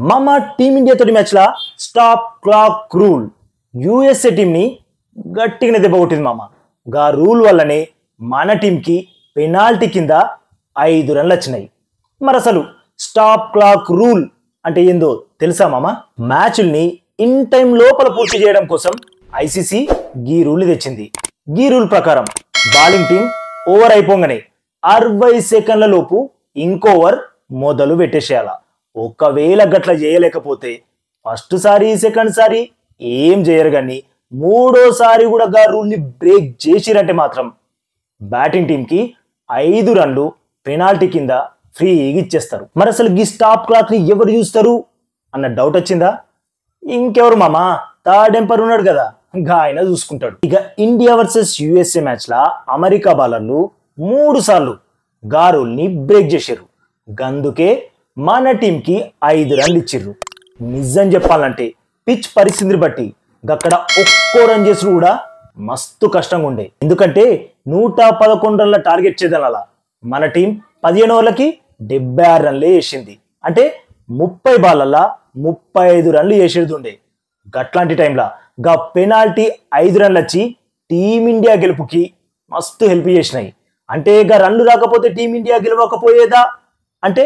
మామ టీమిండియా తోటి మ్యాచ్ల స్టాప్ క్లాక్ రూల్ యూఎస్ఏ టీంని గట్టిగానే దెబ్బ కొట్టింది మామ. గా రూల్ వల్లనే మన టీంకి పెనాల్టీ కింద 5 రన్లు వచ్చినాయి. మరి అసలు స్టాప్ క్లాక్ రూల్ అంటే ఏందో తెలుసా మామ? మ్యాచ్ల్ని ఇన్ టైం లోపల పూర్తి చేయడం కోసం ఐసీసీ గీ రూల్ తెచ్చింది. గీ రూల్ ప్రకారం బౌలింగ్ టీం ఓవర్ అయిపోగానే 60 సెకండ్ల లోపు ఇంకో ఓవర్ మొదలు పెట్టేసేయాల. ఒకవేళ గట్ల చేయలేకపోతే ఫస్ట్ సారి సెకండ్ సారి ఏం చేయరు, కానీ మూడోసారి కూడా గా రూల్ని బ్రేక్ చేసిరంటే మాత్రం బ్యాటింగ్ టీంకి 5 రన్లు పెనాల్టీ కింద ఫ్రీగా ఇచ్చేస్తారు. మరి అసలు ఈ స్టాప్ క్లాక్ ని ఎవరు చూస్తారు అన్న డౌట్ వచ్చిందా? ఇంకెవరు మామా, థర్డ్ ఎంపైర్ ఉన్నాడు కదా, ఇంకా ఆయన చూసుకుంటాడు. ఇక ఇండియా వర్సెస్ యుఎస్ఏ మ్యాచ్ లా అమెరికా బౌలర్లు 3 సార్లు గా రూల్ ని బ్రేక్ చేశారు. గందుకే మన టీంకి 5 రన్లు ఇచ్చిర్రు. నిజం చెప్పాలంటే పిచ్ పరిస్థితిని బట్టి గక్కడ ఒక్కో రన్ చేసుడు కూడా మస్తు కష్టంగా ఉండే. ఎందుకంటే 111 రన్ల టార్గెట్ చేద్దాం. మన టీం 15 ఓవర్లకి 76 రన్లే వేసింది. అంటే 30 బాళ్ళల్లా 35 రన్లు వేసేది ఉండే. గట్లాంటి టైంలో గా పెనాల్టీ 5 రన్లు వచ్చి టీమిండియా గెలుపుకి మస్తు హెల్ప్ చేసినాయి. అంటే గా రన్లు రాకపోతే టీమిండియా గెలవకపోయేదా అంటే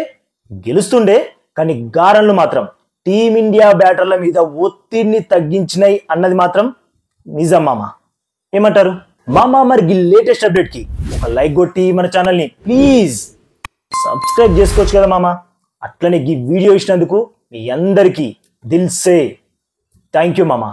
గెలుస్తుండే, కానీ గా రన్లు మాత్రం టీమిండియా బ్యాటర్ల మీద ఒత్తిడిని తగ్గించినాయి అన్నది మాత్రం నిజం మామ. ఏమంటారు మామ? మరి లేటెస్ట్ అప్డేట్ కి ఒక లైక్ కొట్టి మన ఛానల్ని ప్లీజ్ సబ్స్క్రైబ్ చేసుకోవచ్చు కదా మామ. అట్లనే ఈ వీడియో ఇచ్చినందుకు మీ అందరికీ దిల్ సే థ్యాంక్ యూ మామ.